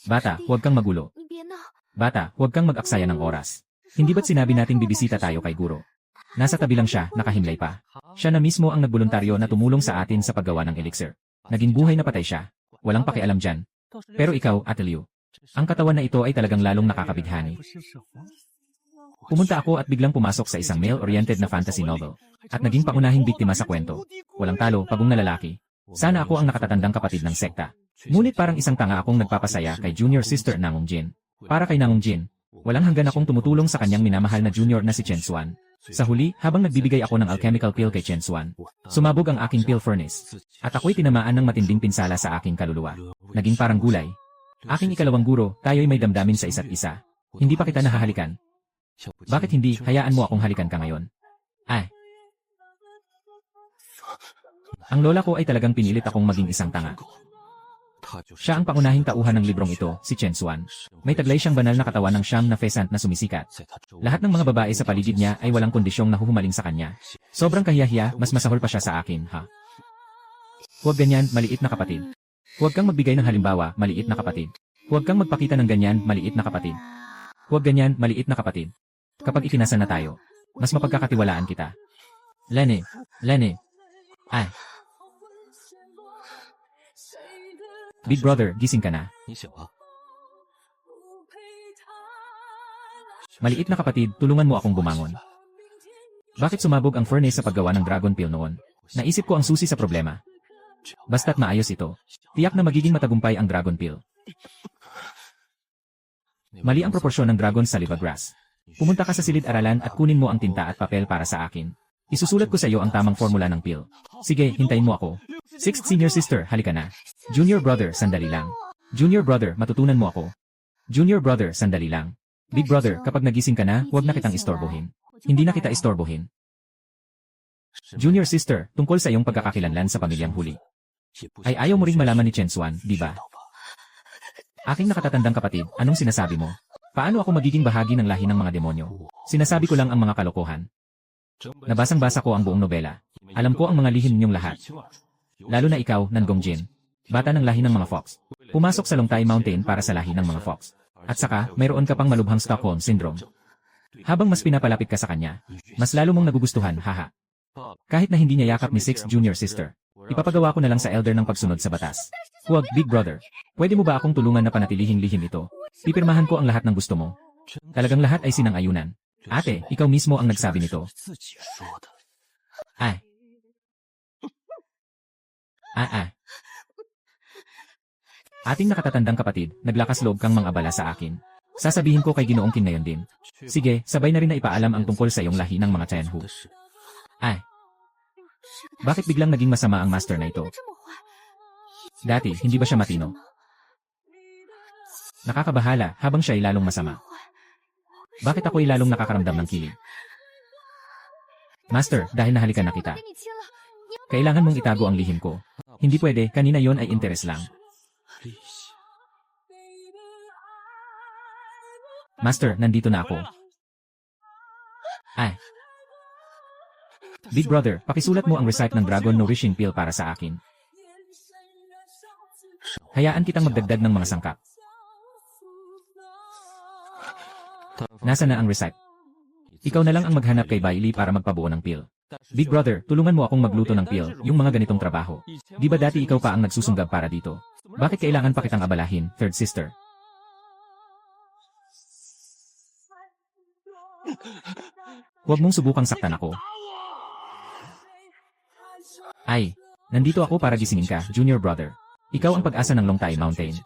Bata, huwag kang magulo. Bata, huwag kang mag-aksaya ng oras. Hindi ba't sinabi nating bibisita tayo kay guro? Nasa tabi lang siya, nakahimlay pa. Siya na mismo ang nagboluntaryo na tumulong sa atin sa paggawa ng elixir. Naging buhay na patay siya. Walang pakialam dyan. Pero ikaw, Ate Liu, ang katawan na ito ay talagang lalong nakakabighani. Pumunta ako at biglang pumasok sa isang male-oriented na fantasy novel. At naging pangunahing biktima sa kwento. Walang talo, pagong na lalaki. Sana ako ang nakatatandang kapatid ng sekta. Ngunit parang isang tanga akong nagpapasaya kay junior sister Nangong Jin. Para kay Nangong Jin, walang hanggan akong tumutulong sa kanyang minamahal na junior na si Chen Xuan. Sa huli, habang nagbibigay ako ng alchemical pill kay Chen Xuan, sumabog ang aking pill furnace. At ako'y tinamaan ng matinding pinsala sa aking kaluluwa. Naging parang gulay. Aking ikalawang guro, tayo'y may damdamin sa isa't isa. Hindi pa kita nahahalikan. Bakit hindi, hayaan mo akong halikan ka ngayon? Ay. Ang lola ko ay talagang pinilit akong maging isang tanga. Siya ang pangunahing tauhan ng librong ito, si Chen Xuan. May taglay siyang banal na katawan ng siyam na pheasant na sumisikat. Lahat ng mga babae sa paligid niya ay walang kondisyong nahuhumaling sa kanya. Sobrang kahiyahiya, mas masahol pa siya sa akin, ha? Huwag ganyan, maliit na kapatid. Huwag kang magbigay ng halimbawa, maliit na kapatid. Huwag kang magpakita ng ganyan, maliit na kapatid. Huwag ganyan, maliit na kapatid. Kapag ikinasan na tayo, mas mapagkakatiwalaan kita. Lene. Ay. Big brother, gising ka na. Maliit na kapatid, tulungan mo akong bumangon. Bakit sumabog ang furnace sa paggawa ng dragon pill noon? Naisip ko ang susi sa problema. Basta't maayos ito, tiyak na magiging matagumpay ang dragon pill. Mali ang proporsyon ng dragon sa grass. Pumunta ka sa silid-aralan at kunin mo ang tinta at papel para sa akin. Isusulat ko sa iyo ang tamang formula ng pill. Sige, hintayin mo ako. Sixth senior sister, halika na. Junior brother, sandali lang. Junior brother, matutunan mo ako. Junior brother, sandali lang. Big brother, kapag nagising ka na, huwag na kitang istorbohin. Hindi na kita istorbohin. Junior sister, tungkol sa iyong pagkakakilanlan sa pamilyang huli. Ay ayaw mo ring malaman ni Chen Xuan, di ba? Aking nakatatandang kapatid, anong sinasabi mo? Paano ako magiging bahagi ng lahi ng mga demonyo? Sinasabi ko lang ang mga kalokohan. Nabasang-basa ko ang buong nobela. Alam ko ang mga lihim ninyong lahat. Lalo na ikaw, Nangong Jin. Bata ng lahi ng mga Fox. Pumasok sa Longtai Mountain para sa lahi ng mga Fox. At saka, mayroon ka pang malubhang Stockholm Syndrome. Habang mas pinapalapit ka sa kanya, mas lalo mong nagugustuhan, haha. Kahit na hindi niya yakap ni Sixth Junior Sister, ipapagawa ko na lang sa elder ng pagsunod sa batas. Huwag, Big Brother. Pwede mo ba akong tulungan na panatilihing lihim ito? Pipirmahan ko ang lahat ng gusto mo. Talagang lahat ay sinang-ayunan. Ate, ikaw mismo ang nagsabi nito. Ay. Ating nakatatandang kapatid, naglakas loob kang mang-abala sa akin. Sasabihin ko kay Ginoong Qin ngayon din. Sige, sabay na rin na ipaalam ang tungkol sa iyong lahi ng mga Tianhu. Ay. Bakit biglang naging masama ang master na ito? Dati, hindi ba siya matino? Nakakabahala habang siya ay lalong masama. Bakit ako ay lalong nakakaramdam ng kilig? Master, dahil nahalikan na kita. Kailangan mong itago ang lihim ko. Hindi pwede, kanina yon ay interes lang. Master, nandito na ako. Ay. Big Brother, pakisulat mo ang recipe ng Dragon Nourishing Pill para sa akin. Hayaan kitang magdagdag ng mga sangkap. Nasa na ang recipe? Ikaw na lang ang maghanap kay Bailey para magpabuo ng pill. Big Brother, tulungan mo akong magluto ng pill, yung mga ganitong trabaho. Di ba dati ikaw pa ang nagsusunggab para dito? Bakit kailangan pa kitang abalahin, third sister? Huwag mong subukang saktan ako. Ay, nandito ako para gisingin ka, Junior Brother. Ikaw ang pag-asa ng Longtai Mountain.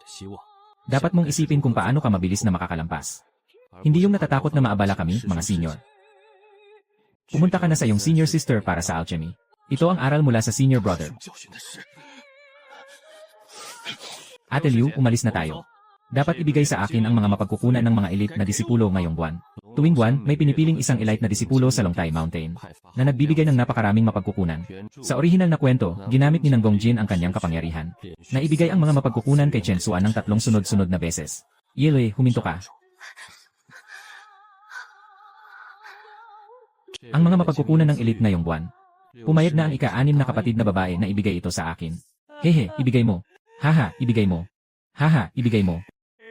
Dapat mong isipin kung paano ka mabilis na makakalampas. Hindi yung natatakot na maabala kami, mga senior. Pumunta ka na sa iyong senior sister para sa alchemy. Ito ang aral mula sa senior brother. Ate Liu, umalis na tayo. Dapat ibigay sa akin ang mga mapagkukunan ng mga elite na disipulo ngayong buwan. Tuwing buwan, may pinipiling isang elite na disipulo sa Longtai Mountain na nagbibigay ng napakaraming mapagkukunan. Sa orihinal na kwento, ginamit ni Nangong Jin ang kanyang kapangyarihan. Naibigay ang mga mapagkukunan kay Chen Xuan ng 3 sunod-sunod na beses. Yele, huminto ka. Ang mga mapagkukunan ng elite ngayong buwan. Pumayag na ang ika-6 na kapatid na babae na ibigay ito sa akin. Hehe, ibigay mo. Haha, ibigay mo. Haha, ibigay mo.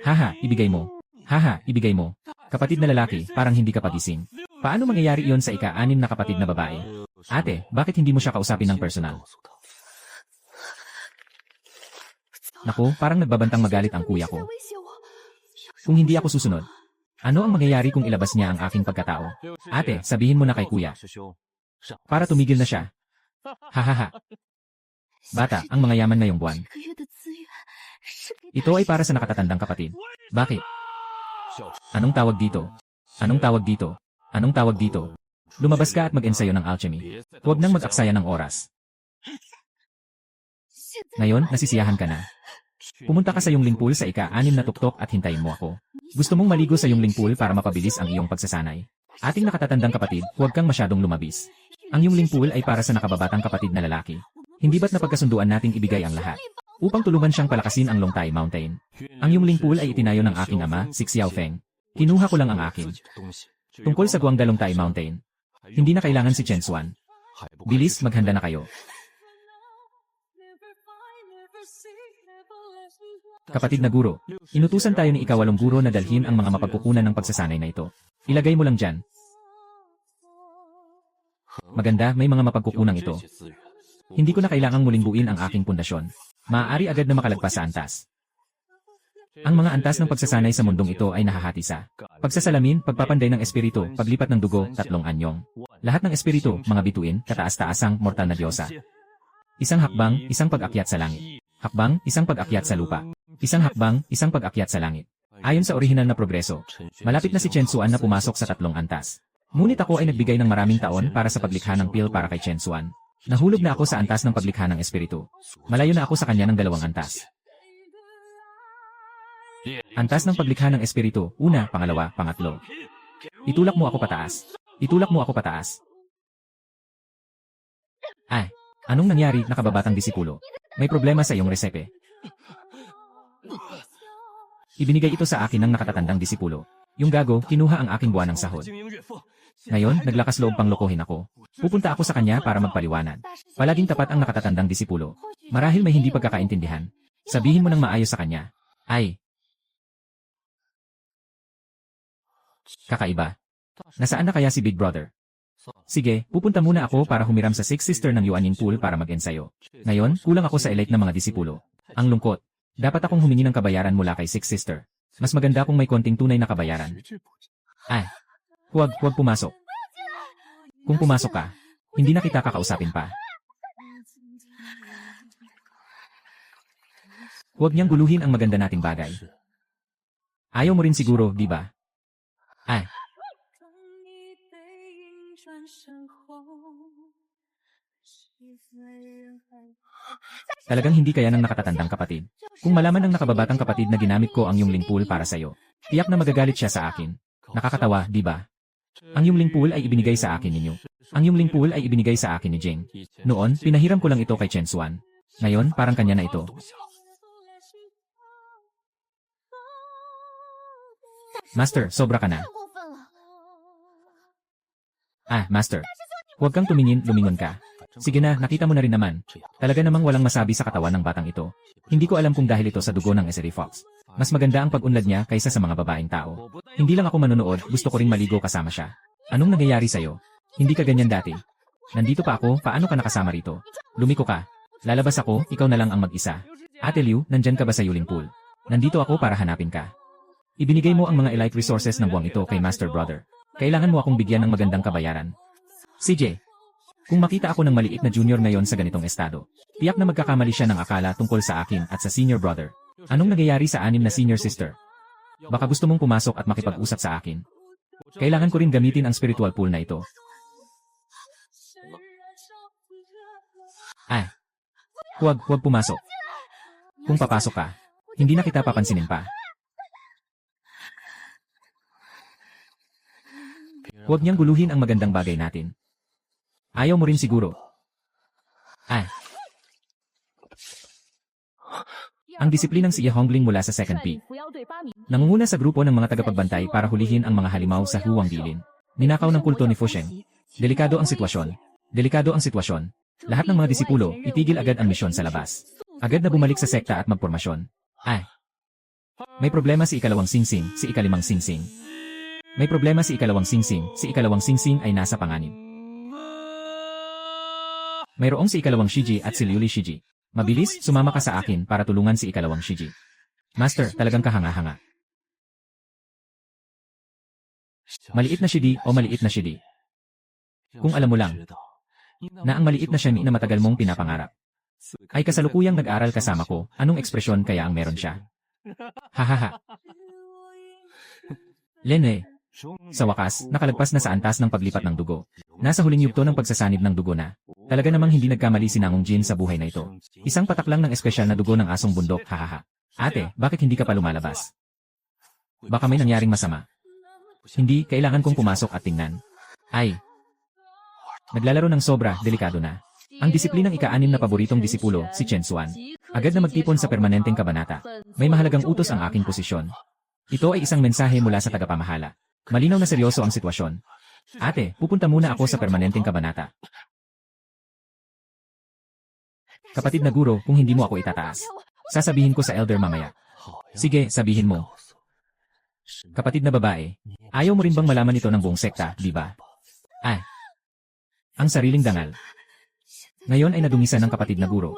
Haha, ibigay mo. Haha, ibigay mo. Kapatid na lalaki, parang hindi ka pagising. Paano mangyayari iyon sa ika-6 na kapatid na babae? Ate, bakit hindi mo siya kausapin ng personal? Naku, parang nagbabantang magalit ang kuya ko. Kung hindi ako susunod, ano ang mangyayari kung ilabas niya ang aking pagkatao? Ate, sabihin mo na kay kuya. Para tumigil na siya. Hahaha. Bata, ang mga yaman ngayong buwan. Ito ay para sa nakatatandang kapatid. Bakit? Anong tawag dito? Anong tawag dito? Anong tawag dito? Lumabas ka at mag-ensayo ng alchemy. Huwag nang mag-aksaya ng oras. Ngayon, nasisiyahan ka na. Pumunta ka sa Yungling Pool sa ika-6 na tuktok at hintayin mo ako. Gusto mong maligo sa Yungling Pool para mapabilis ang iyong pagsasanay. Ating nakatatandang kapatid, huwag kang masyadong lumabis. Ang Yungling Pool ay para sa nakababatang kapatid na lalaki. Hindi ba't napagkasunduan nating ibigay ang lahat? Upang tulungan siyang palakasin ang Longtai Mountain. Ang Yungling Pool ay itinayo ng aking ama, si Xiao Feng. Kinuha ko lang ang akin. Tungkol sa Guangda Longtai Mountain. Hindi na kailangan si Chen Xuan. Bilis, maghanda na kayo. Kapatid na guro, inutusan tayo ni ika-8 guro na dalhin ang mga mapagkukunan ng pagsasanay na ito. Ilagay mo lang dyan. Maganda, may mga mapagkukunang ito. Hindi ko na kailangang muling buuin ang aking pundasyon. Maaari agad na makalagpas sa antas. Ang mga antas ng pagsasanay sa mundong ito ay nahahati sa pagsasalamin, pagpapanday ng espiritu, paglipat ng dugo, 3 anyong. Lahat ng espiritu, mga bituin, kataas-taasang mortal na diyosa. Isang hakbang, isang pag-akyat sa langit. Hakbang, isang pag-akyat sa lupa. Isang hakbang, isang pag-akyat sa langit. Ayon sa orihinal na progreso, malapit na si Chen Xuan na pumasok sa 3 antas. Ngunit ako ay nagbigay ng maraming taon para sa paglikha ng pil para kay Chen Xuan. Nahulog na ako sa antas ng paglikha ng espiritu. Malayo na ako sa kanya ng 2 antas. Antas ng paglikha ng espiritu, 1, 2, 3. Itulak mo ako pataas. Itulak mo ako pataas. Ay, anong nangyari, nakababatang disipulo? May problema sa iyong resepe. Ibinigay ito sa akin ng nakatatandang disipulo. Yung gago, kinuha ang aking buwan ng sahod. Ngayon, naglakas loob pang lokohin ako. Pupunta ako sa kanya para magpaliwanag. Palaging tapat ang nakatatandang disipulo. Marahil may hindi pagkakaintindihan. Sabihin mo ng maayos sa kanya. Ay. Kakaiba. Nasaan na kaya si Big Brother? Sige, pupunta muna ako para humiram sa 6 sister ng Yuaning Pool para mag-ensayo. Ngayon, kulang ako sa elite na mga disipulo. Ang lungkot. Dapat akong humingi ng kabayaran mula kay 6 sister. Mas maganda kung may konting tunay na kabayaran. Ay. Huwag pumasok. Kung pumasok ka, hindi na kita kakausapin pa. Huwag niyang guluhin ang maganda nating bagay. Ayaw mo rin siguro, di ba? Ay. Talagang hindi kaya ng nakatatandang kapatid. Kung malaman ng nakababatang kapatid na ginamit ko ang Yungling Pool para sa'yo, tiyak na magagalit siya sa akin. Nakakatawa, di ba? Ang Yungling Pool ay ibinigay sa akin ninyo. Ang Yungling Pool ay ibinigay sa akin ni Jing. Noon, pinahiram ko lang ito kay Chen Xuan. Ngayon, parang kanya na ito. Master, sobra ka na. Master. Huwag kang tumingin, lumingon ka. Sige na, nakita mo na rin naman. Talaga namang walang masabi sa katawan ng batang ito. Hindi ko alam kung dahil ito sa dugo ng Eseri Fox. Mas maganda ang pag-unlad niya kaysa sa mga babaeng tao. Hindi lang ako manonood, gusto ko rin maligo kasama siya. Anong nangyayari sa'yo? Hindi ka ganyan dati. Nandito pa ako, paano ka nakasama rito? Lumiko ka. Lalabas ako, ikaw na lang ang mag-isa. Ate Liu, nandyan ka ba sa Yungling Pool? Nandito ako para hanapin ka. Ibinigay mo ang mga elite resources ng buwang ito kay Master Brother. Kailangan mo akong bigyan ng magandang kabayaran. CJ. Kung makita ako ng maliit na junior ngayon sa ganitong estado, tiyak na magkakamali siya ng akala tungkol sa akin at sa senior brother. Anong nangyayari sa 6 na senior sister? Baka gusto mong pumasok at makipag-usap sa akin. Kailangan ko rin gamitin ang spiritual pool na ito. Huwag pumasok. Kung papasok ka, hindi na kita papansinin pa. Huwag niyang guluhin ang magandang bagay natin. Ayaw mo rin siguro. Ang disiplinang si Ye Hongling mula sa second peak. Nangunguna sa grupo ng mga tagapagbantay para hulihin ang mga halimaw sa Huwang Bilin. Ninakaw ng kulto ni Fusheng. Delikado ang sitwasyon. Delikado ang sitwasyon. Lahat ng mga disipulo, itigil agad ang misyon sa labas. Agad na bumalik sa sekta at magpormasyon. May problema si ikalawang singsing, si ikalimang singsing. May problema si ikalawang singsing, si ikalawang singsing ay nasa panganib. Mayroong si ikalawang Shiji at si Liuli Shiji. Mabilis, sumama ka sa akin para tulungan si ikalawang Shiji. Master, talagang kahanga-hanga. Maliit na Shidi o maliit na Shidi. Kung alam mo lang, na ang maliit na Shani na matagal mong pinapangarap ay kasalukuyang nag-aral kasama ko, anong ekspresyon kaya ang meron siya? Hahaha. Lene. Sa wakas, nakalagpas na sa antas ng paglipat ng dugo. Nasa huling yugto ng pagsasanib ng dugo na. Talaga namang hindi nagkamali si Nangong Jin sa buhay na ito. Isang patak lang ng espesyal na dugo ng asong bundok, hahaha. Ate, bakit hindi ka pa lumalabas? Baka may nangyaring masama. Hindi, kailangan kong pumasok at tingnan. Ay. Naglalaro ng sobra, delikado na. Ang disiplinang ika-6 na paboritong disipulo, si Chen Xuan. Agad na magtipon sa permanenteng kabanata. May mahalagang utos ang aking posisyon. Ito ay isang mensahe mula sa tagapamahala. Malinaw na seryoso ang sitwasyon. Ate, pupunta muna ako sa permanenteng kabanata. Kapatid na guro, kung hindi mo ako itataas, sasabihin ko sa elder mamaya. Sige, sabihin mo. Kapatid na babae, ayaw mo rin bang malaman ito ng buong sekta, di ba? Ay. Ang sariling dangal. Ngayon ay nadungisan ng kapatid na guro.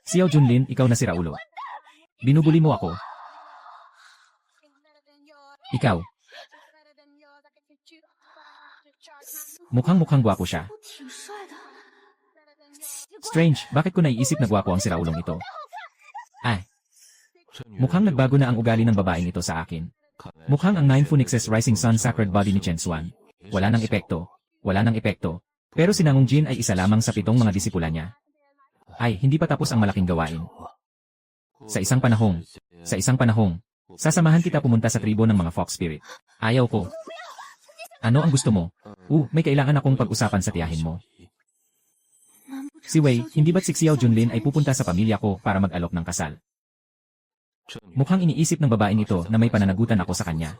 Xiao Junlin, ikaw na si Raulo. Binubuli mo ako. Ikaw. Mukhang gwapo siya. Strange, bakit ko naiisip na gwapo ang si Raulong ito? Ay. Mukhang nagbago na ang ugali ng babaeng ito sa akin. Mukhang ang 9 Phoenixes Rising Sun Sacred Body ni Chen Xuan. Wala nang epekto. Wala nang epekto. Pero si Nangong Jin ay isa lamang sa 7 mga disipula niya. Ay, hindi pa tapos ang malaking gawain. Sa isang panahong, sasamahan kita pumunta sa tribo ng mga Fox Spirit. Ayaw ko. Ano ang gusto mo? May kailangan akong pag-usapan sa tiyahin mo. Si Wei, hindi ba't si Xiao Junlin ay pupunta sa pamilya ko para mag-alok ng kasal? Mukhang iniisip ng babaeng ito na may pananagutan ako sa kanya.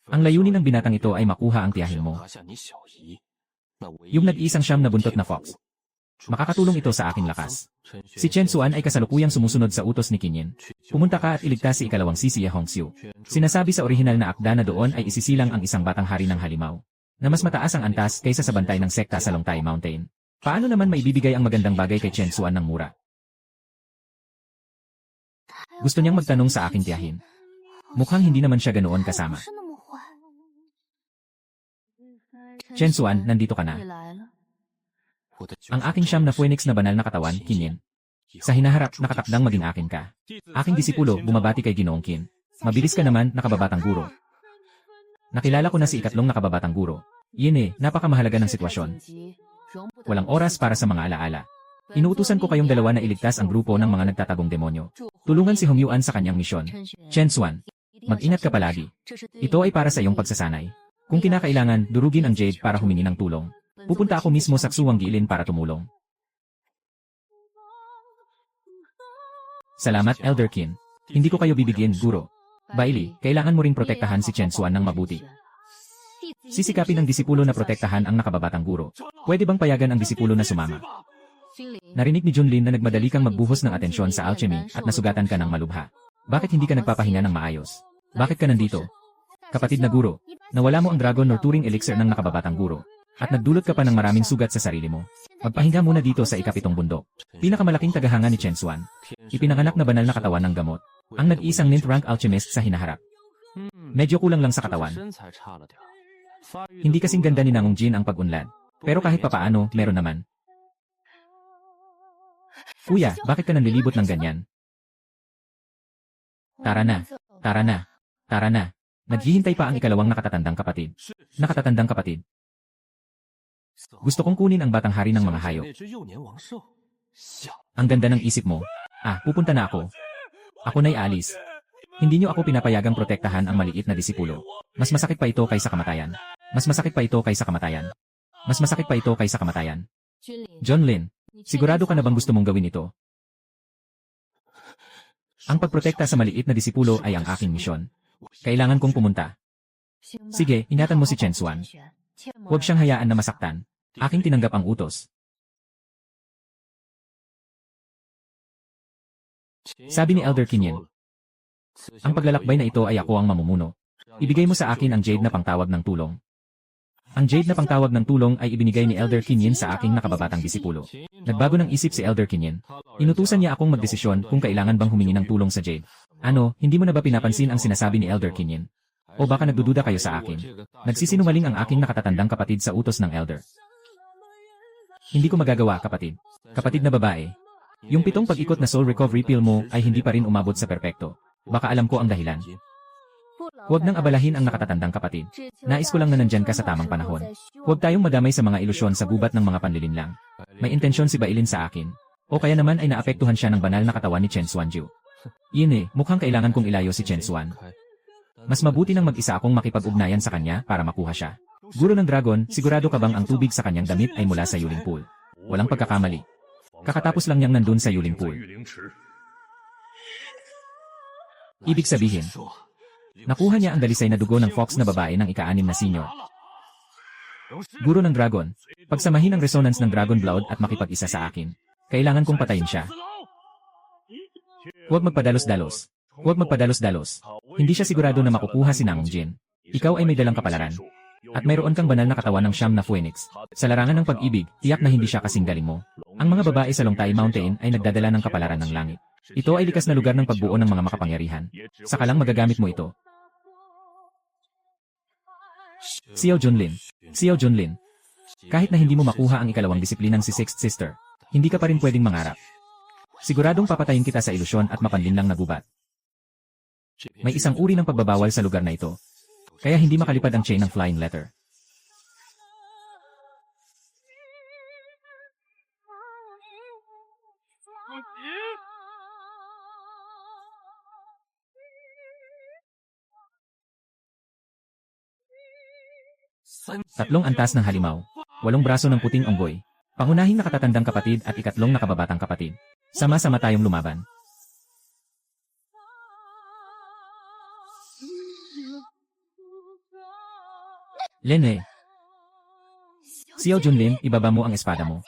Ang layunin ng binatang ito ay makuha ang tiyahin mo. Yung nag-iisang siyam na buntot na fox. Makakatulong ito sa aking lakas. Si Chen Xuan ay kasalukuyang sumusunod sa utos ni Qinyin. Pumunta ka at iligtas si ikalawang Sisiya Hongxiu. Sinasabi sa orihinal na akda na doon ay isisilang ang isang batang hari ng halimaw, na mas mataas ang antas kaysa sa bantay ng sekta sa Longtai Mountain. Paano naman maibibigay ang magandang bagay kay Chen Xuan ng mura? Gusto niyang magtanong sa aking tiyahin. Mukhang hindi naman siya ganoon kasama. Chen Xuan, nandito ka na. Ang aking siyam na phoenix na banal na katawan, Qinyin. Sa hinaharap, nakatakdang maging akin ka. Aking disipulo, bumabati kay Ginoong Qin. Mabilis ka naman, nakababatang guro. Nakilala ko na si ikatlong nakababatang guro. Yun napakamahalaga ng sitwasyon. Walang oras para sa mga alaala. Inuutusan ko kayong dalawa na iligtas ang grupo ng mga nagtatagong demonyo. Tulungan si Hong Yuan sa kanyang misyon. Chen Xuan, mag-ingat ka palagi. Ito ay para sa iyong pagsasanay. Kung kinakailangan, durugin ang Jade para humingi ng tulong. Pupunta ako mismo sa Ksuwang Gilin para tumulong. Salamat, Elder Qin. Hindi ko kayo bibigyan, guro. Bailey, kailangan mo ring protektahan si Chen Xuan ng mabuti. Sisikapin ng disipulo na protektahan ang nakababatang guro. Pwede bang payagan ang disipulo na sumama? Narinig ni Junlin na nagmadali kang magbuhos ng atensyon sa alchemy at nasugatan ka ng malubha. Bakit hindi ka nagpapahinga ng maayos? Bakit ka nandito? Kapatid na guro, nawala mo ang dragon or turing elixir ng nakababatang guro. At nagdulot ka pa ng maraming sugat sa sarili mo. Magpahinga muna dito sa ikapitong bundok. Pinakamalaking tagahanga ni Chen Xuan. Ipinanganak na banal na katawan ng gamot. Ang nag-iisang ninth rank alchemist sa hinaharap. Medyo kulang lang sa katawan. Hindi kasing ganda ni Nangong Jin ang pag-unlad. Pero kahit papaano, meron naman. Kuya, bakit ka nanlilibot ng ganyan? Tara na. Tara na. Tara na. Naghihintay pa ang ikalawang nakatatandang kapatid. Nakatatandang kapatid. Gusto kong kunin ang batang hari ng mga hayop. Ang ganda ng isip mo. Pupunta na ako. Ako na'y alis. Hindi niyo ako pinapayagang protektahan ang maliit na disipulo. Mas masakit pa ito kaysa kamatayan. Mas masakit pa ito kaysa kamatayan. Mas masakit pa ito kaysa kamatayan. John Lin, sigurado ka na bang gusto mong gawin ito? Ang pagprotekta sa maliit na disipulo ay ang aking misyon. Kailangan kong pumunta. Sige, ingatan mo si Chen Xuan. Huwag siyang hayaan na masaktan. Aking tinanggap ang utos. Sabi ni Elder Kinyin. Ang paglalakbay na ito ay ako ang mamumuno. Ibigay mo sa akin ang jade na pangtawag ng tulong. Ang jade na pangtawag ng tulong ay ibinigay ni Elder Kinyin sa aking nakababatang disipulo. Nagbago ng isip si Elder Kinyin. Inutusan niya akong magdesisyon kung kailangan bang humingi ng tulong sa jade. Ano, hindi mo na ba pinapansin ang sinasabi ni Elder Kinyin? O baka nagdududa kayo sa akin? Nagsisinungaling ang aking nakatatandang kapatid sa utos ng Elder. Hindi ko magagawa, kapatid. Kapatid na babae. Yung 7 pag-ikot na soul recovery pill mo ay hindi pa rin umabot sa perpekto. Baka alam ko ang dahilan. Huwag nang abalahin ang nakatatandang kapatid. Nais ko lang na nandyan ka sa tamang panahon. Huwag tayong madamay sa mga ilusyon sa gubat ng mga panlilinlang. May intensyon si Bailin sa akin. O kaya naman ay naapektuhan siya ng banal na katawan ni Chen Xuanju. Iyon mukhang kailangan kong ilayo si Chen Xuan. Mas mabuti nang mag-isa akong makipag-ugnayan sa kanya para makuha siya. Guro ng dragon, sigurado ka bang ang tubig sa kanyang damit ay mula sa Yuling Pool? Walang pagkakamali. Kakatapos lang niyang nandun sa Yuling Pool. Ibig sabihin, nakuha niya ang dalisay na dugo ng fox na babae ng ika-6 na senior. Guro ng dragon, pagsamahin ang resonance ng dragon blood at makipag-isa sa akin. Kailangan kong patayin siya. Huwag magpadalos-dalos. Huwag magpadalos-dalos. Hindi siya sigurado na makukuha si Namong Jin. Ikaw ay may dalang kapalaran. At mayroon kang banal na katawan ng siyam na phoenix. Sa larangan ng pag-ibig, tiyak na hindi siya kasing galing mo. Ang mga babae sa Longtai Mountain ay nagdadala ng kapalaran ng langit. Ito ay likas na lugar ng pagbuo ng mga makapangyarihan. Saka lang magagamit mo ito. Xiao Junlin. Xiao Junlin. Kahit na hindi mo makuha ang ikalawang disiplinang si Sixth Sister, hindi ka pa rin pwedeng mangarap. Siguradong papatayin kita sa ilusyon at mapanlinlang na gubat. May isang uri ng pagbabawal sa lugar na ito. Kaya hindi makalipad ang chain ng flying letter. Tatlong antas ng halimaw, 8 braso ng puting unggoy, pangunahing nakatatandang kapatid at ikatlong nakababatang kapatid. Sama-sama tayong lumaban. Lene. Xiao Junlin, ibaba mo ang espada mo.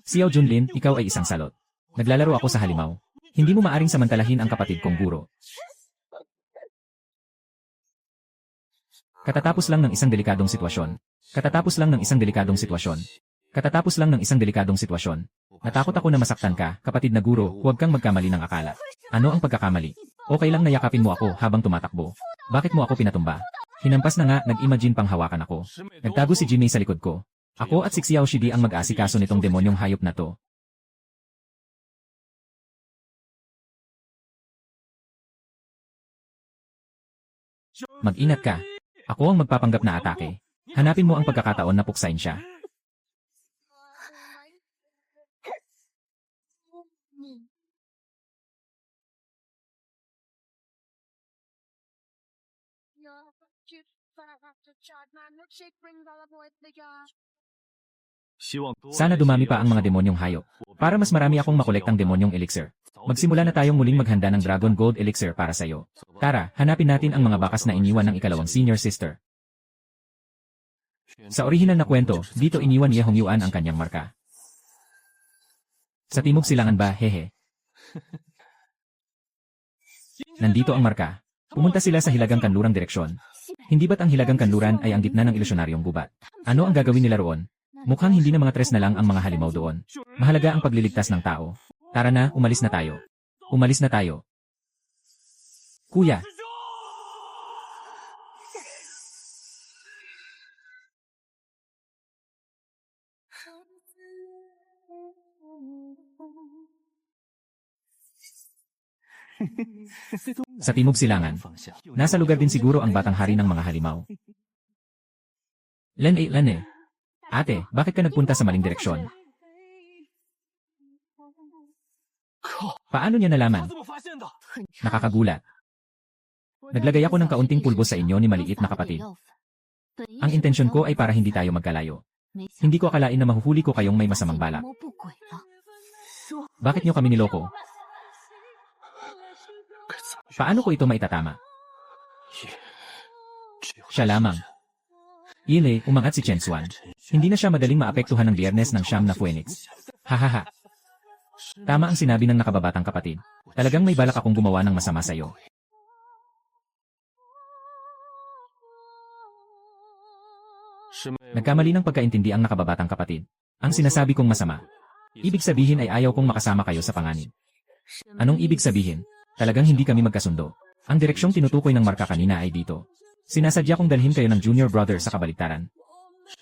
Xiao Junlin, ikaw ay isang salot. Naglalaro ako sa halimaw. Hindi mo maaring samantalahin ang kapatid kong guro. Katatapos lang ng isang delikadong sitwasyon. Katatapos lang ng isang delikadong sitwasyon. Katatapos lang ng isang delikadong sitwasyon. Natakot ako na masaktan ka, kapatid na guro, huwag kang magkamali ng akala. Ano ang pagkakamali? Okay lang na yakapin mo ako habang tumatakbo. Bakit mo ako pinatumba? Hinampas na nga, nag-imagine pang hawakan ako. Nagtago si Jimmy sa likod ko. Ako at si Xiao Shidi ang mag-aasikaso nitong demonyong hayop na to. Mag-ingat ka. Ako ang magpapanggap na atake. Hanapin mo ang pagkakataon na puksain siya. Sana dumami pa ang mga demonyong hayop. Para mas marami akong makolektang demonyong elixir. Magsimula na tayong muling maghanda ng Dragon Gold Elixir para sa'yo. Tara, hanapin natin ang mga bakas na iniwan ng ikalawang senior sister. Sa orihinal na kwento, dito iniwan ni Hong Yuan ang kanyang marka. Sa timog silangan ba, hehe? Nandito ang marka. Pumunta sila sa Hilagang Kanlurang direksyon. Hindi ba't ang Hilagang Kanluran ay ang gitna ng ilusyonaryong gubat? Ano ang gagawin nila roon? Mukhang hindi na mga tres na lang ang mga halimaw doon. Mahalaga ang pagliligtas ng tao. Tara na, umalis na tayo. Umalis na tayo. Kuya! Sa timog silangan, nasa lugar din siguro ang batang hari ng mga halimaw. Lene. Ate, bakit ka nagpunta sa maling direksyon? Paano niya nalaman? Nakakagulat. Naglagay ako ng kaunting pulbos sa inyo ni maliit na kapatid. Ang intensyon ko ay para hindi tayo magkalayo. Hindi ko akalain na mahuhuli ko kayong may masamang balak. Bakit niyo kami niloko? Paano ko ito maitatama? Siya lamang. Ile, umangat si Chen Xuan. Hindi na siya madaling maapektuhan ng Biyernes ng siyam na Phoenix. Hahaha. Tama ang sinabi ng nakababatang kapatid. Talagang may balak akong gumawa ng masama sa'yo. Nagkamali ng pagkaintindi ang nakababatang kapatid. Ang sinasabi kong masama. Ibig sabihin ay ayaw kong makasama kayo sa panganib. Anong ibig sabihin? Talagang hindi kami magkasundo. Ang direksyong tinutukoy ng marka kanina ay dito. Sinasadya kong dalhin kayo ng junior brother sa kabaliktaran.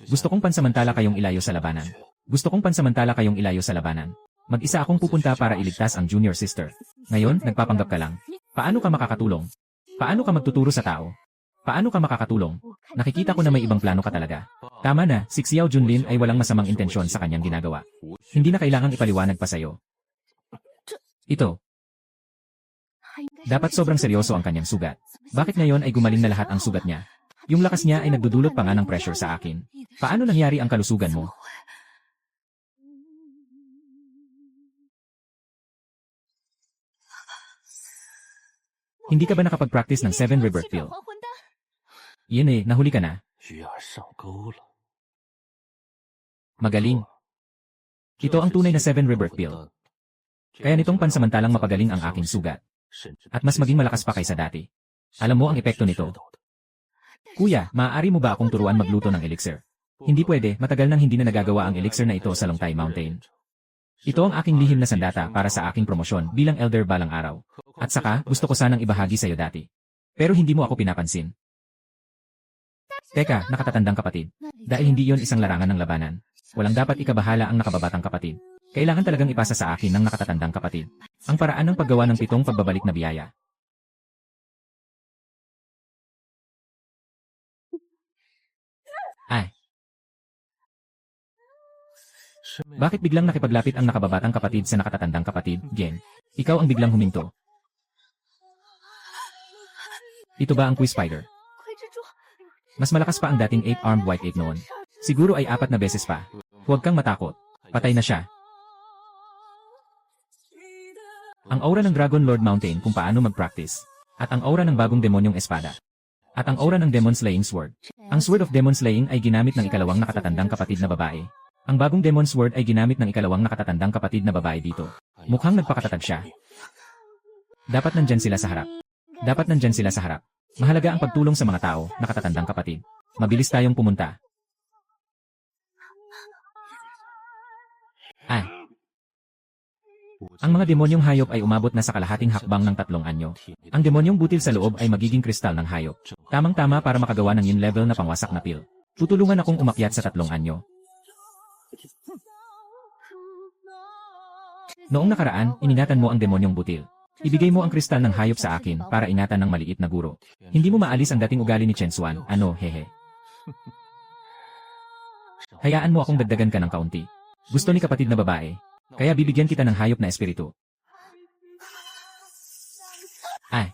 Gusto kong pansamantala kayong ilayo sa labanan. Gusto kong pansamantala kayong ilayo sa labanan. Mag-isa akong pupunta para iligtas ang junior sister. Ngayon, nagpapanggap ka lang. Paano ka makakatulong? Paano ka magtuturo sa tao? Paano ka makakatulong? Nakikita ko na may ibang plano ka talaga. Tama na, si Xiao Junlin ay walang masamang intensyon sa kanyang ginagawa. Hindi na kailangang ipaliwanag pa sa'yo. Ito. Dapat sobrang seryoso ang kanyang sugat. Bakit ngayon ay gumaling na lahat ang sugat niya? Yung lakas niya ay nagdudulot pa nga ng pressure sa akin. Paano nangyari ang kalusugan mo? Hindi ka ba nakapag-practice ng 7 rebirth pill? Yan eh, nahuli ka na. Magaling. Ito ang tunay na 7 rebirth pill. Kaya nitong pansamantalang mapagaling ang aking sugat. At mas maging malakas pa kaysa dati. Alam mo ang epekto nito. Kuya, maaari mo ba akong turuan magluto ng elixir? Hindi pwede, matagal nang hindi na nagagawa ang elixir na ito sa Longtai Mountain. Ito ang aking lihim na sandata para sa aking promosyon bilang elder balang araw. At saka, gusto ko sanang ibahagi sa'yo dati. Pero hindi mo ako pinapansin. Teka, nakatatandang kapatid. Dahil hindi yon isang larangan ng labanan. Walang dapat ikabahala ang nakababatang kapatid. Kailangan talagang ipasa sa akin ng nakatatandang kapatid. Ang paraan ng paggawa ng 7 pagbabalik na biyaya. Ay. Bakit biglang nakipaglapit ang nakababatang kapatid sa nakatatandang kapatid, Gen? Ikaw ang biglang huminto. Ito ba ang quiz spider? Mas malakas pa ang dating 8-armed white ape noon. Siguro ay 4 na beses pa. Huwag kang matakot. Patay na siya. Ang aura ng Dragon Lord Mountain kung paano mag-practice. At ang aura ng bagong demonyong espada. At ang aura ng Demon Slaying Sword. Ang Sword of Demon Slaying ay ginamit ng ikalawang nakatatandang kapatid na babae. Ang bagong Demon Sword ay ginamit ng ikalawang nakatatandang kapatid na babae dito. Mukhang nagpakatatag siya. Dapat nandyan sila sa harap. Dapat nandyan sila sa harap. Mahalaga ang pagtulong sa mga tao, nakatatandang kapatid. Mabilis tayong pumunta. Ay. Ang mga demonyong hayop ay umabot na sa kalahating hakbang ng 3 anyo. Ang demonyong butil sa loob ay magiging kristal ng hayop. Tamang-tama para makagawa ng yun level na pangwasak na pill. Tutulungan akong umakyat sa 3 anyo. Noong nakaraan, iningatan mo ang demonyong butil. Ibigay mo ang kristal ng hayop sa akin para ingatan ng maliit na guro. Hindi mo maalis ang dating ugali ni Chen Xuan, ano, hehe. Hayaan mo akong dagdagan ka ng kaunti. Gusto ni kapatid na babae. Kaya bibigyan kita ng hayop na espiritu. Ay.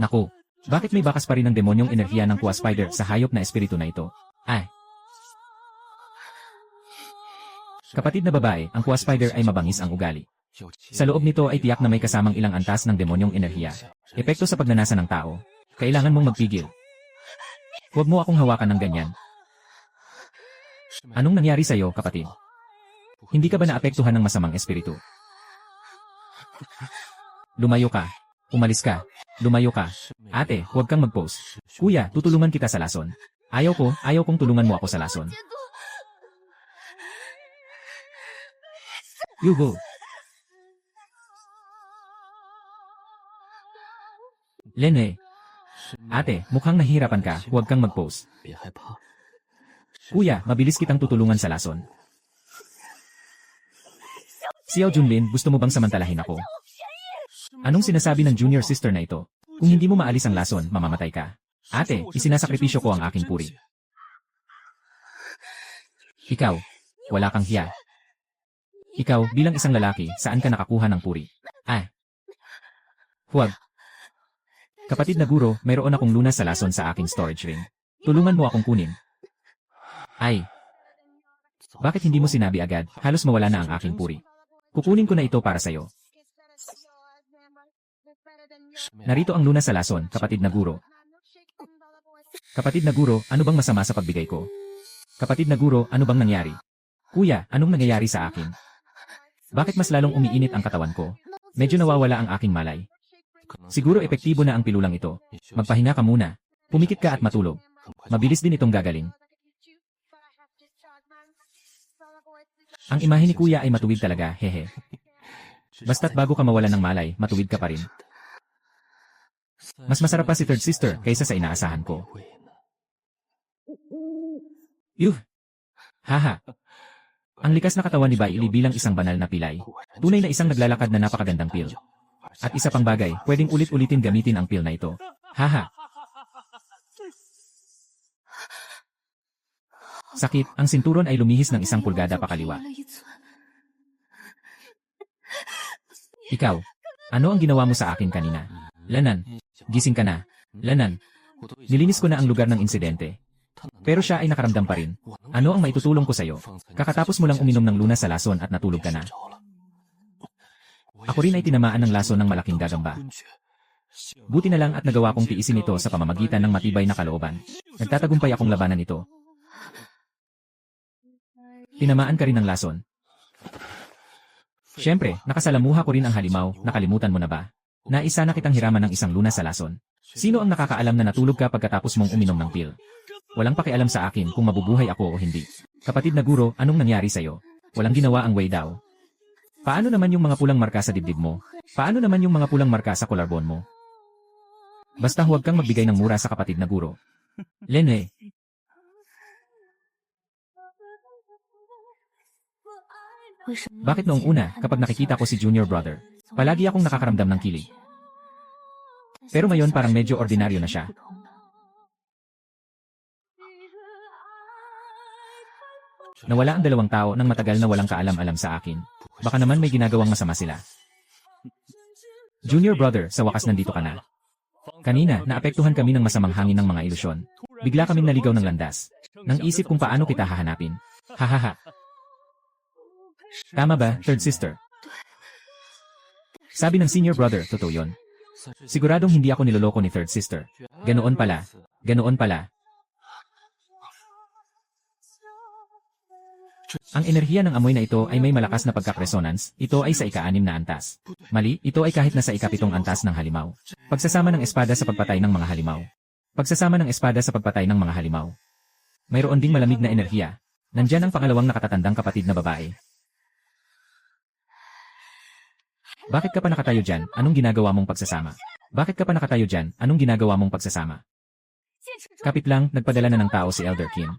Naku. Bakit may bakas pa rin ang demonyong enerhiya ng Kua Spider sa hayop na espiritu na ito? Ay. Kapatid na babae, ang Kua Spider ay mabangis ang ugali. Sa loob nito ay tiyak na may kasamang ilang antas ng demonyong enerhiya. Epekto sa pagnanasa ng tao. Kailangan mong magpigil. Huwag mo akong hawakan ng ganyan. Anong nangyari sa'yo, kapatid? Hindi ka ba naapektuhan ng masamang espiritu? Lumayo ka. Umalis ka. Lumayo ka. Ate, huwag kang mag-pose. Kuya, tutulungan kita sa lason. Ayaw kong tulungan mo ako sa lason. You go. Lene. Ate, mukhang nahihirapan ka, huwag kang mag-pose. Kuya, mabilis kitang tutulungan sa lason. Xiao Junlin, gusto mo bang samantalahin ako? Anong sinasabi ng junior sister na ito? Kung hindi mo maalis ang lason, mamamatay ka. Ate, isinasakripisyo ko ang aking puri. Ikaw, wala kang hiya. Ikaw, bilang isang lalaki, saan ka nakakuha ng puri? Ah. Huwag. Kapatid na guro, mayroon akong lunas sa lason sa aking storage ring. Tulungan mo akong kunin. Ay. Bakit hindi mo sinabi agad? Halos mawala na ang aking puri. Kukunin ko na ito para sa'yo. Narito ang lunas sa lason, kapatid na guro. Kapatid na guro, ano bang masama sa pagbigay ko? Kapatid na guro, ano bang nangyari? Kuya, anong nangyayari sa akin? Bakit mas lalong umiinit ang katawan ko? Medyo nawawala ang aking malay. Siguro epektibo na ang pilulang ito. Magpahinga ka muna. Pumikit ka at matulog. Mabilis din itong gagaling. Ang imahe ni kuya ay matuwid talaga, hehe. Basta't bago ka mawalan ng malay, matuwid ka pa rin. Mas masarap pa si third sister kaysa sa inaasahan ko. Yuh! Haha! Ang likas na katawan ni Bailey bilang isang banal na pilay. Tunay na isang naglalakad na napakagandang pil. At isa pang bagay, pwedeng ulit-ulitin gamitin ang pil na ito. Haha! Sakit, ang sinturon ay lumihis ng 1 pulgada pakaliwa. Ikaw, ano ang ginawa mo sa akin kanina? Lanan, gising ka na. Lanan, nilinis ko na ang lugar ng insidente. Pero siya ay nakaramdam pa rin. Ano ang maitutulong ko sa'yo? Kakatapos mo lang uminom ng lunas sa lason at natulog ka na. Ako rin ay tinamaan ng lason ng malaking gagamba. Buti na lang at nagawa kong tiisin ito sa pamamagitan ng matibay na kalooban. Nagtatagumpay akong labanan ito. Tinamaan ka rin ng lason. Siyempre, nakasalamuha ko rin ang halimaw, nakalimutan mo na ba? Naisa na kitang hiraman ng isang lunas sa lason. Sino ang nakakaalam na natulog ka pagkatapos mong uminom ng pil? Walang pakialam sa akin kung mabubuhay ako o hindi. Kapatid na guro, anong nangyari sa'yo? Walang ginawa ang Wei daw. Paano naman yung mga pulang marka sa dibdib mo? Paano naman yung mga pulang marka sa collarbone mo? Basta huwag kang magbigay ng mura sa kapatid na guro. Lene. Bakit noong una, kapag nakikita ko si junior brother, palagi akong nakakaramdam ng kilig? Pero ngayon parang medyo ordinaryo na siya. Nawala ang 2 tao nang matagal na walang kaalam-alam sa akin. Baka naman may ginagawang masama sila. Junior brother, sa wakas nandito ka na. Kanina, naapektuhan kami ng masamang hangin ng mga ilusyon. Bigla kaming naligaw ng landas. Nang isip kung paano kita hahanapin. Hahaha. Tama ba, third sister? Sabi ng senior brother, totoo yun. Siguradong hindi ako niloloko ni third sister. Ganoon pala. Ganoon pala. Ang enerhiya ng amoy na ito ay may malakas na pagkak-resonance. Ito ay sa ika-6 na antas. Mali, ito ay kahit na sa ika-7 antas ng halimaw. Pagsasama ng espada sa pagpatay ng mga halimaw. Pagsasama ng espada sa pagpatay ng mga halimaw. Mayroon ding malamig na enerhiya. Nandyan ang pangalawang nakatatandang kapatid na babae. Bakit ka pa nakatayo dyan? Anong ginagawa mong pagsasama? Bakit ka pa nakatayo dyan? Anong ginagawa mong pagsasama? Kapit lang, nagpadala na ng tao si Elder Kim.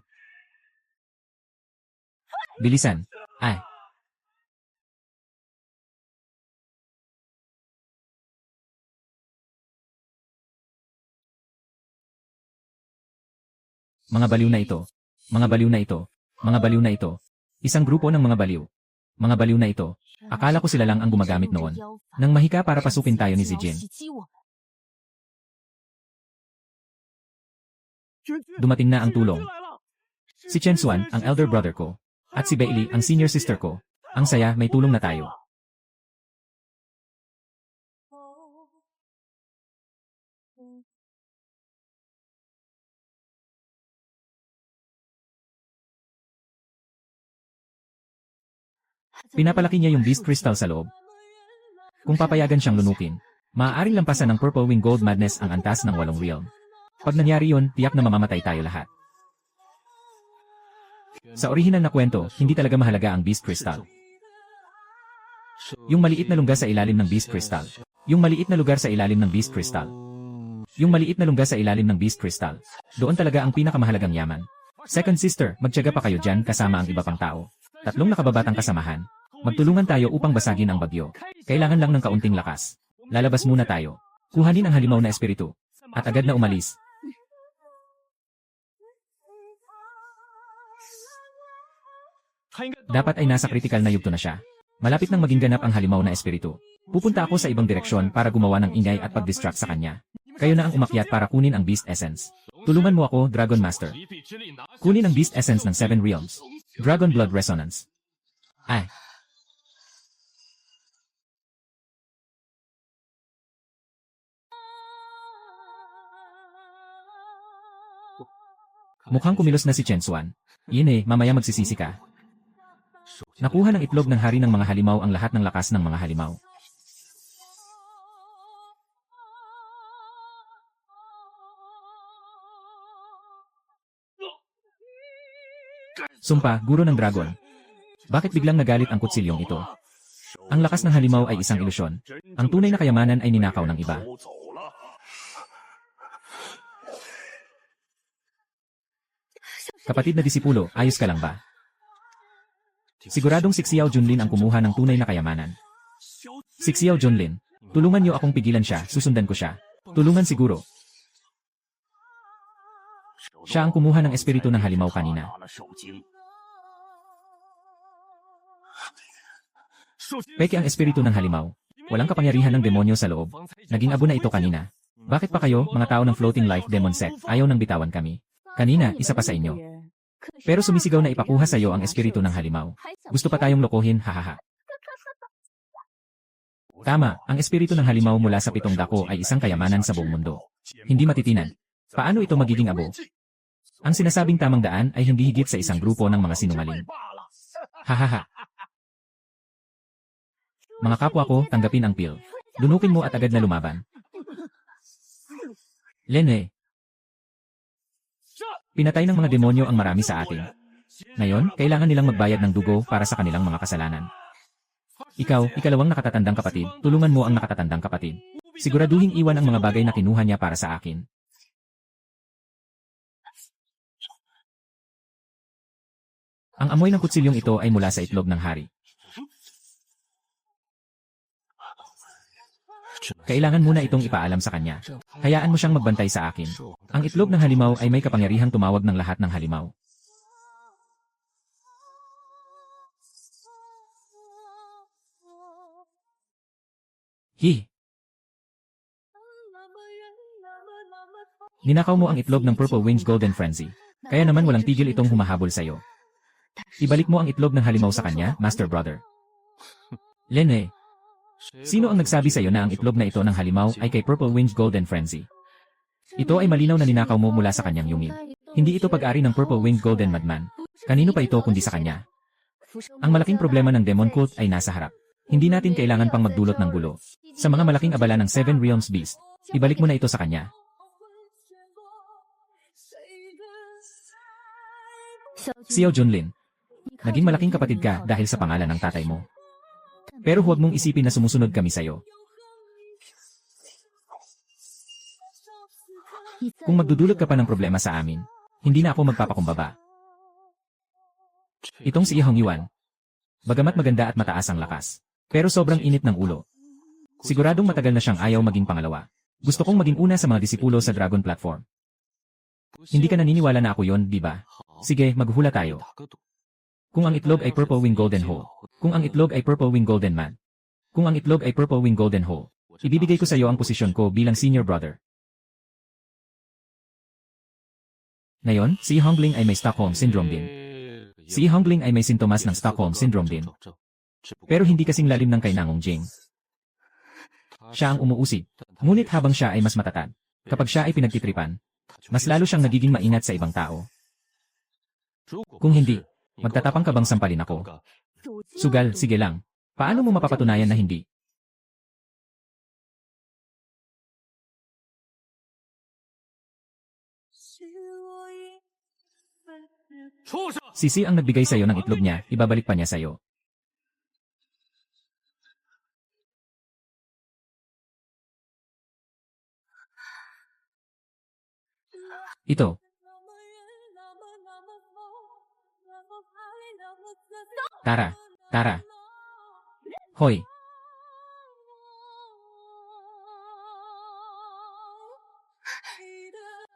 Bilisan. Ay. Mga baliw na ito. Mga baliw na ito. Mga baliw na ito. Isang grupo ng mga baliw. Mga baliw na ito. Akala ko sila lang ang gumagamit noon. Nang mahika para pasukin tayo ni Zijin. Dumating na ang tulong. Si Chen Xuan, ang elder brother ko. At si Bailey, ang senior sister ko. Ang saya, may tulong na tayo. Pinapalaki niya yung beast crystal sa loob. Kung papayagan siyang lunukin, maaaring lampasan ng Purple Wing Gold Madness ang antas ng 8 realm. Pag nangyari yun, tiyak na mamamatay tayo lahat. Sa orihinal na kwento, hindi talaga mahalaga ang Beast Crystal. Yung maliit na lungga sa ilalim ng Beast Crystal. Yung maliit na lugar sa ilalim ng Beast Crystal. Yung maliit na lungga sa ilalim ng Beast Crystal. Doon talaga ang pinakamahalagang yaman. Second sister, magtiyaga pa kayo dyan kasama ang iba pang tao. 3 nakababatang kasamahan. Magtulungan tayo upang basagin ang bagyo. Kailangan lang ng kaunting lakas. Lalabas muna tayo. Kuhanin ang halimaw na espiritu. At agad na umalis. Dapat ay nasa critical na yugto na siya. Malapit nang maging ganap ang halimaw na espiritu. Pupunta ako sa ibang direksyon para gumawa ng ingay at pag-distract sa kanya. Kayo na ang umakyat para kunin ang Beast Essence. Tulungan mo ako, Dragon Master. Kunin ang Beast Essence ng 7 Realms. Dragon Blood Resonance. Ay. Mukhang kumilos na si Chen Xuan. Yun mamaya magsisisi ka. Nakuha ng itlog ng hari ng mga halimaw ang lahat ng lakas ng mga halimaw. Sumpa, guro ng dragon. Bakit biglang nagalit ang kutsilyong ito? Ang lakas ng halimaw ay isang ilusyon. Ang tunay na kayamanan ay ninakaw ng iba. Kapatid na disipulo, ayos ka lang ba? Siguradong si Xiao Junlin ang kumuha ng tunay na kayamanan. Si Xiao Junlin, tulungan niyo akong pigilan siya, susundan ko siya. Tulungan siguro. Siya ang kumuha ng espiritu ng halimaw kanina. Peke ang espiritu ng halimaw. Walang kapangyarihan ng demonyo sa loob. Naging abo na ito kanina. Bakit pa kayo, mga tao ng Floating Life Demon Sect, ayaw nang bitawan kami? Kanina, isa pa sa inyo. Pero sumisigaw na ipakuha sa iyo ang espiritu ng halimaw. Gusto pa tayong lokohin, hahaha. Tama, ang espiritu ng halimaw mula sa 7 dako ay isang kayamanan sa buong mundo. Hindi matitinan. Paano ito magiging abo? Ang sinasabing tamang daan ay hindi higit sa isang grupo ng mga sinungaling. Hahaha. Mga kapwa ko, tanggapin ang pil. Dunukin mo at agad na lumaban. Lene. Pinatay ng mga demonyo ang marami sa atin. Ngayon, kailangan nilang magbayad ng dugo para sa kanilang mga kasalanan. Ikaw, ikalawang nakatatandang kapatid, tulungan mo ang nakatatandang kapatid. Siguraduhin iwan ang mga bagay na kinuha niya para sa akin. Ang amoy ng kutsilyong ito ay mula sa itlog ng hari. Kailangan muna itong ipaalam sa kanya. Hayaan mo siyang magbantay sa akin. Ang itlog ng halimaw ay may kapangyarihang tumawag ng lahat ng halimaw. Ninakaw mo ang itlog ng Purple Wings Golden Frenzy. Kaya naman walang tigil itong humahabol sa iyo. Ibalik mo ang itlog ng halimaw sa kanya, Master Brother. Lene. Sino ang nagsabi sa iyo na ang itlog na ito ng halimaw ay kay Purple Wings Golden Frenzy? Ito ay malinaw na ninakaw mo mula sa kanyang yungib. Hindi ito pag-ari ng Purple Wings Golden Madman. Kanino pa ito kundi sa kanya? Ang malaking problema ng Demon Cult ay nasa harap. Hindi natin kailangan pang magdulot ng gulo. Sa mga malaking abala ng 7 Realms Beast, ibalik mo na ito sa kanya. Xiao Junlin. Naging malaking kapatid ka dahil sa pangalan ng tatay mo. Pero huwag mong isipin na sumusunod kami sa'yo. Kung magdudulot ka pa ng problema sa amin, hindi na ako magpapakumbaba. Itong si Hong Yuan. Bagamat maganda at mataas ang lakas, pero sobrang init ng ulo. Siguradong matagal na siyang ayaw maging pangalawa. Gusto kong maging una sa mga disipulo sa Dragon Platform. Hindi ka naniniwala na ako yon, di ba? Sige, maghula tayo. Kung ang itlog ay Purple Wing Golden Hole. Kung ang itlog ay Purple Wing Golden Man. Kung ang itlog ay Purple Wing Golden Hole. Ibibigay ko sa iyo ang posisyon ko bilang senior brother. Ngayon, si Hongling ay may Stockholm Syndrome din. Si Hongling ay may sintomas ng Stockholm Syndrome din. Pero hindi kasing lalim ng kay Nangong Jing. Siya ang umuusig. Ngunit habang siya ay mas matatag, kapag siya ay pinagtitripan, mas lalo siyang nagiging maingat sa ibang tao. Kung hindi, magtatapang ka bang sampalin ako? Sugal, sige lang. Paano mo mapapatunayan na hindi? Sisi ang nagbigay sa'yo ng itlog niya, ibabalik pa niya sa'yo. Ito. Tara, Tara. Hoy.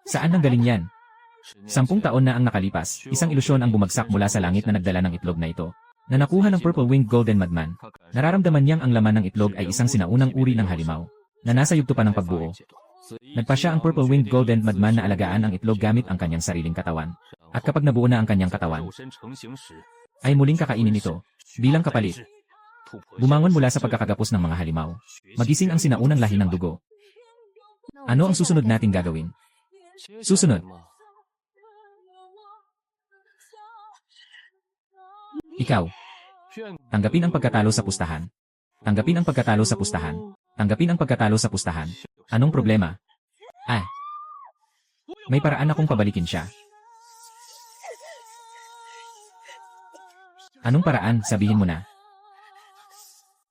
Saan nanggaling yan? 10 taon na ang nakalipas, isang ilusyon ang bumagsak mula sa langit na nagdala ng itlog na ito. Na nakuha ng Purple Winged Golden Madman. Nararamdaman niyang ang laman ng itlog ay isang sinaunang uri ng halimaw, na nasa yugto pa ng pagbuo. Nagpa siya ang Purple Winged Golden Madman na alagaan ang itlog gamit ang kanyang sariling katawan. At kapag nabuo na ang kanyang katawan, ay muling kakainin ito, bilang kapalit. Bumangon mula sa pagkakagapos ng mga halimaw. Magising ang sinaunang lahi ng dugo. Ano ang susunod nating gagawin? Susunod. Ikaw. Tanggapin ang pagkatalo sa pustahan. Tanggapin ang pagkatalo sa pustahan. Tanggapin ang pagkatalo sa pustahan. Anong problema? May paraan akong pabalikin siya. Anong paraan, sabihin mo na.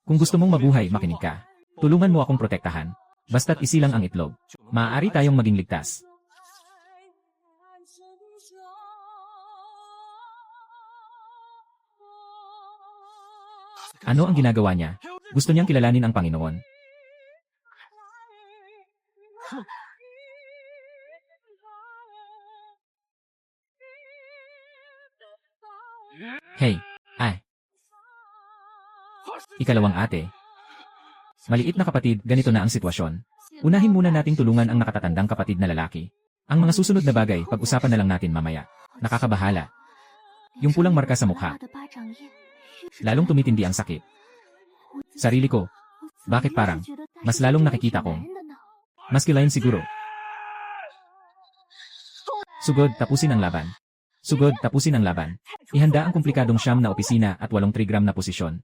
Kung gusto mong mabuhay, makinig ka. Tulungan mo akong protektahan. Basta't isilang ang itlog. Maaari tayong maging ligtas. Ano ang ginagawa niya? Gusto niyang kilalanin ang Panginoon. Hey, Ikalawang ate. Maliit na kapatid, ganito na ang sitwasyon. Unahin muna nating tulungan ang nakatatandang kapatid na lalaki. Ang mga susunod na bagay, pag-usapan na lang natin mamaya. Nakakabahala. Yung pulang marka sa mukha. Lalong tumitindi ang sakit. Sarili ko. Bakit parang? Mas lalong nakikita kong. Masculine siguro. Sugod, tapusin ang laban. Sugod, tapusin ang laban. Ihanda ang komplikadong siyam na opisina at 8 trigram na posisyon.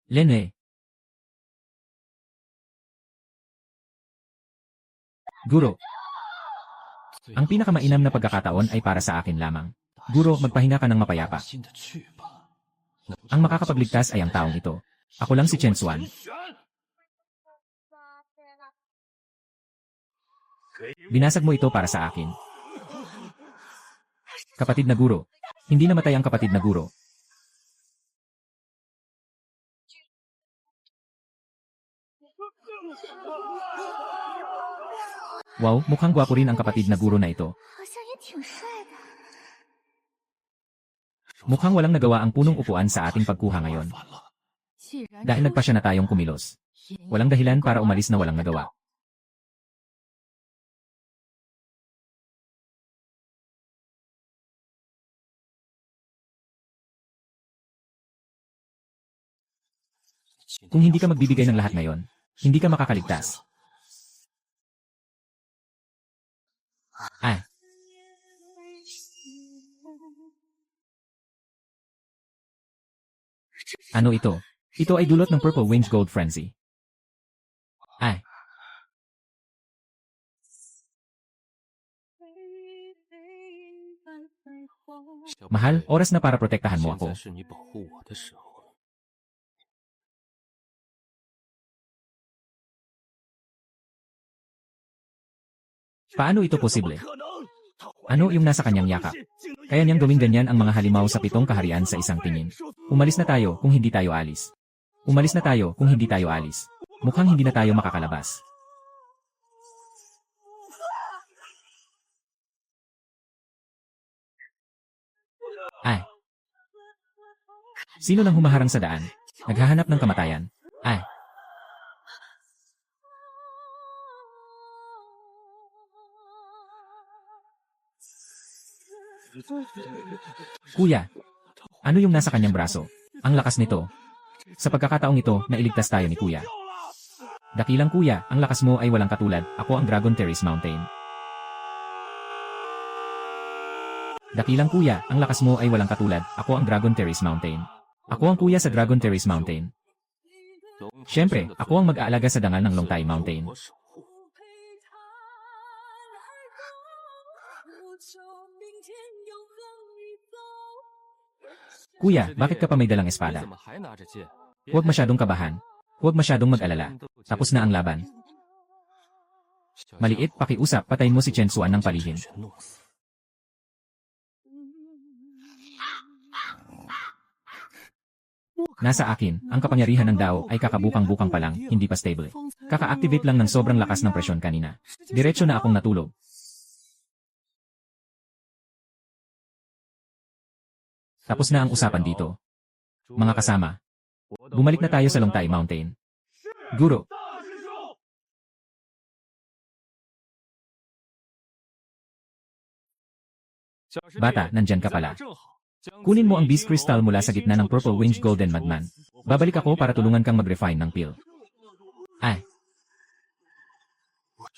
Lene. Guro. Ang pinakamainam na pagkakataon ay para sa akin lamang. Guro, magpahinga ka ng mapayapa. Ang makakapagligtas ay ang taong ito. Ako lang si Chen Xuan. Binasag mo ito para sa akin. Kapatid na guro. Hindi namatay ang kapatid na guro. Wow, mukhang gwapo rin ang kapatid na guro na ito. Mukhang walang nagawa ang punong upuan sa ating pagkuha ngayon. Dahil nagpasya na tayong kumilos. Walang dahilan para umalis na walang nagawa. Kung hindi ka magbibigay ng lahat ngayon, hindi ka makakaligtas. Ano ito? Ito ay dulot ng Purple Wings Gold Frenzy. Mahal, oras na para protektahan mo ako. Paano ito posible? Ano yung nasa kanyang yakap? Kaya niyang gawing ganyan ang mga halimaw sa 7 kaharian sa isang tingin. Umalis na tayo kung hindi tayo alis. Umalis na tayo kung hindi tayo alis. Mukhang hindi na tayo makakalabas. Sino nang humaharang sa daan? Naghahanap ng kamatayan. Kuya, ano yung nasa kanyang braso? Ang lakas nito. Sa pagkakataong ito, nailigtas tayo ni Kuya. Dakilang Kuya, ang lakas mo ay walang katulad. Ako ang Dragon Terrace Mountain. Dakilang Kuya, ang lakas mo ay walang katulad. Ako ang Dragon Terrace Mountain. Ako ang Kuya sa Dragon Terrace Mountain. Siyempre, ako ang mag-aalaga sa dangal ng Longtai Mountain. Kuya, bakit ka pa may dalang espada? Huwag masyadong kabahan. Huwag masyadong mag-alala. Tapos na ang laban. Maliit, pakiusap, patayin mo si Chen Xuan ng palihim. Nasa akin, ang kapangyarihan ng Dao ay kakabukang-bukang pa lang, hindi pa stable. Kaka-activate lang ng sobrang lakas ng presyon kanina. Diretso na akong natulog. Tapos na ang usapan dito. Mga kasama, bumalik na tayo sa Longtai Mountain. Guro. Bata, nandyan ka pala. Kunin mo ang Beast Crystal mula sa gitna ng Purple Wings Golden Madman. Babalik ako para tulungan kang mag-refine ng pill.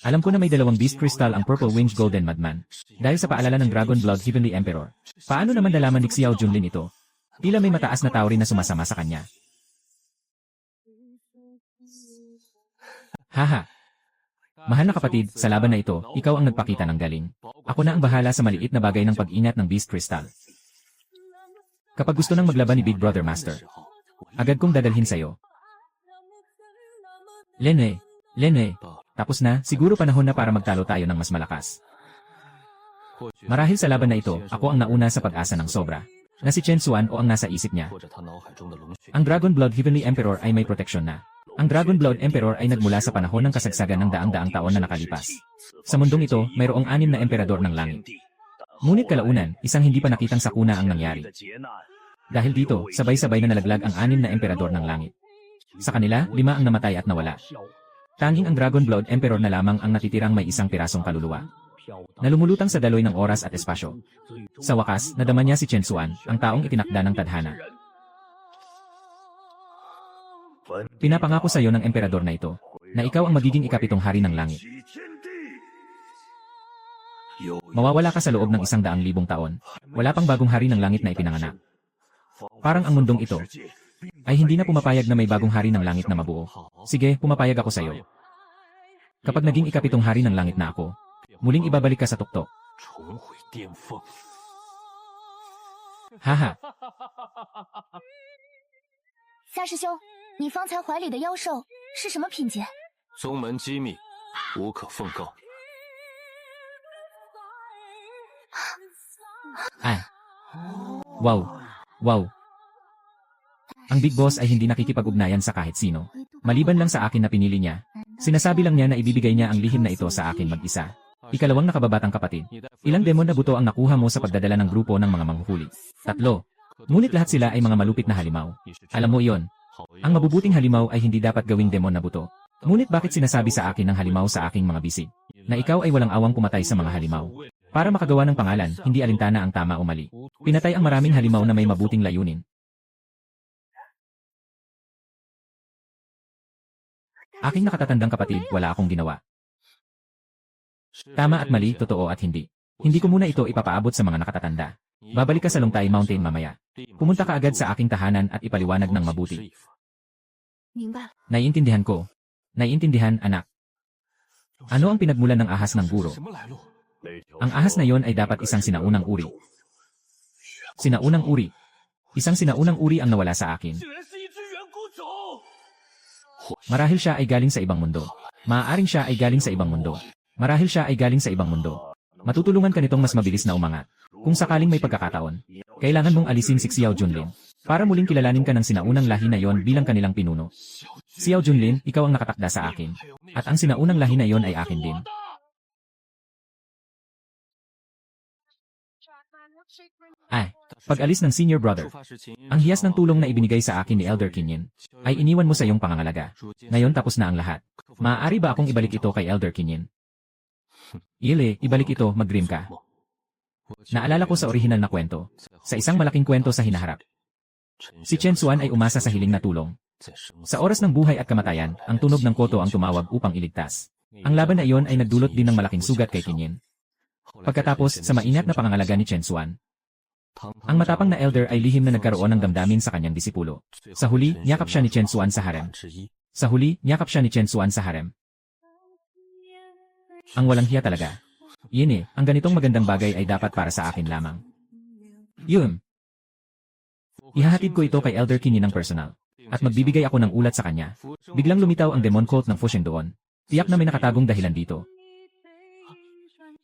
Alam ko na may dalawang beast crystal ang Purple Winged Golden Madman. Dahil sa paalala ng Dragon Blood Heavenly Emperor. Paano naman nalaman ni Xiao Junlin ito? Tila may mataas na tao rin na sumasama sa kanya. Haha. Mahal na kapatid, sa laban na ito, ikaw ang nagpakita ng galing. Ako na ang bahala sa maliit na bagay ng pag-ingat ng Beast Crystal. Kapag gusto nang maglaban ni Big Brother Master, agad kong dadalhin sa'yo. Lene, tapos na, siguro panahon na para magtalo tayo ng mas malakas. Marahil sa laban na ito, ako ang nauna sa pag-asa ng sobra. Na si Chen Xuan o ang nasa isip niya. Ang Dragon Blood Heavenly Emperor ay may proteksyon na. Ang Dragon Blood Emperor ay nagmula sa panahon ng kasagsagan ng daang-daang taon na nakalipas. Sa mundong ito, mayroong 6 na emperador ng langit. Ngunit kalaunan, isang hindi pa nakitang sakuna ang nangyari. Dahil dito, sabay-sabay na nalaglag ang 6 na emperador ng langit. Sa kanila, 5 ang namatay at nawala. Tanging ang Dragon Blood Emperor na lamang ang natitirang may isang pirasong kaluluwa. Na lumulutang sa daloy ng oras at espasyo. Sa wakas, nadama niya si Chen Xuan, ang taong itinakda ng tadhana. Pinapangako sa iyo ng emperador na ito, na ikaw ang magiging ikapitong hari ng langit. Mawawala ka sa loob ng 100,000 taon. Wala pang bagong hari ng langit na ipinanganak. Parang ang mundong ito ay hindi na pumapayag na may bagong hari ng langit na mabuo. Sige, pumapayag ako sa iyo. Kapag naging ikapitong hari ng langit na ako, muling ibabalik ka sa tuktok. Haha. 夏师兄，你方才怀里的妖兽是什么品阶？宗门机密，无可奉告。Wow. Ang Big Boss ay hindi nakikipag-ugnayan sa kahit sino. Maliban lang sa akin na pinili niya. Sinasabi lang niya na ibibigay niya ang lihim na ito sa akin mag-isa. Ikalawang nakababatang kapatid. Ilang demon na buto ang nakuha mo sa pagdadala ng grupo ng mga manghuhuli? 3. Ngunit lahat sila ay mga malupit na halimaw. Alam mo iyon. Ang mabubuting halimaw ay hindi dapat gawing demon na buto. Ngunit bakit sinasabi sa akin ng halimaw sa aking mga bisig? Na ikaw ay walang awang pumatay sa mga halimaw. Para makagawa ng pangalan, hindi alintana ang tama o mali. Pinatay ang maraming halimaw na may mabuting layunin. Aking nakatatandang kapatid, wala akong ginawa. Tama at mali, totoo at hindi. Hindi ko muna ito ipapaabot sa mga nakatatanda. Babalik ka sa Longtai Mountain mamaya. Pumunta ka agad sa aking tahanan at ipaliwanag ng mabuti. Naiintindihan ko. Naiintindihan, anak. Ano ang pinagmulan ng ahas ng guro? Ang ahas na yon ay dapat isang sinaunang uri. Sinaunang uri. Isang sinaunang uri ang nawala sa akin. Marahil siya ay galing sa ibang mundo. Maaaring siya ay galing sa ibang mundo. Marahil siya ay galing sa ibang mundo. Matutulungan ka nitong mas mabilis na umangat. Kung sakaling may pagkakataon, kailangan mong alisin si Xiao Junlin para muling kilalanin ka ng sinaunang lahi na yon bilang kanilang pinuno. Xiao Junlin, ikaw ang nakatakda sa akin. At ang sinaunang lahi na yon ay akin din. Pag-alis ng senior brother, ang hiyas ng tulong na ibinigay sa akin ni Elder Kinyin ay iniwan mo sa iyong pangangalaga. Ngayon tapos na ang lahat. Maaari ba akong ibalik ito kay Elder Kinyin? Ibalik ito, mag-dream ka. Naalala ko sa orihinal na kwento, sa isang malaking kwento sa hinaharap. Si Chen Xuan ay umasa sa hiling na tulong. Sa oras ng buhay at kamatayan, ang tunog ng koto ang tumawag upang iligtas. Ang laban na iyon ay nagdulot din ng malaking sugat kay Kinyin. Pagkatapos, sa maingat na pangangalaga ni Chen Xuan, ang matapang na elder ay lihim na nagkaroon ng damdamin sa kanyang disipulo. Sa huli, niyakap siya ni Chen Xuan sa harem. Ang walang hiya talaga. Ang ganitong magandang bagay ay dapat para sa akin lamang. Ihahatid ko ito kay Elder Kinyin ng personal. At magbibigay ako ng ulat sa kanya. Biglang lumitaw ang demon cult ng Fusheng doon. Tiyak na may nakatagong dahilan dito.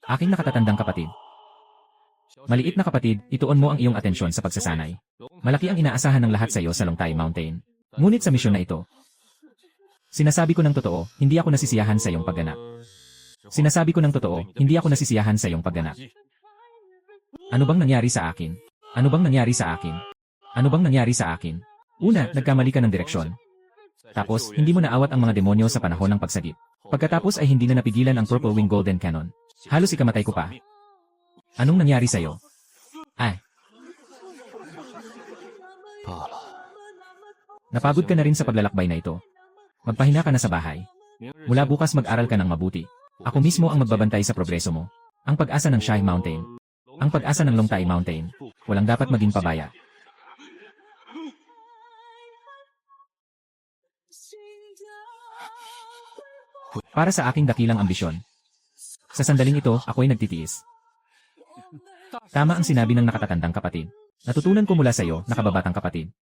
Aking nakatatandang kapatid. Maliit na kapatid, ituon mo ang iyong atensyon sa pagsasanay. Malaki ang inaasahan ng lahat sa iyo sa Longtai Mountain. Ngunit sa misyon na ito, sinasabi ko ng totoo, hindi ako nasisiyahan sa iyong pagganap. Ano bang nangyari sa akin? Una, nagkamali ka ng direksyon. Tapos, hindi mo naawat ang mga demonyo sa panahon ng pagsagip. Pagkatapos ay hindi na napigilan ang Purple Wing Golden Cannon. Halos ikamatay ko pa. Anong nangyari sa'yo? Napagod ka na rin sa paglalakbay na ito. Magpahinga ka na sa bahay. Mula bukas mag-aral ka ng mabuti. Ako mismo ang magbabantay sa progreso mo. Ang pag-asa ng Shai Mountain. Ang pag-asa ng Longtai Mountain. Walang dapat maging pabaya. Para sa aking dakilang ambisyon. Sa sandaling ito, ako'y nagtitiis. Tama ang sinabi ng nakatatandang kapatid. Natutunan ko mula sa iyo, nakababatang kapatid.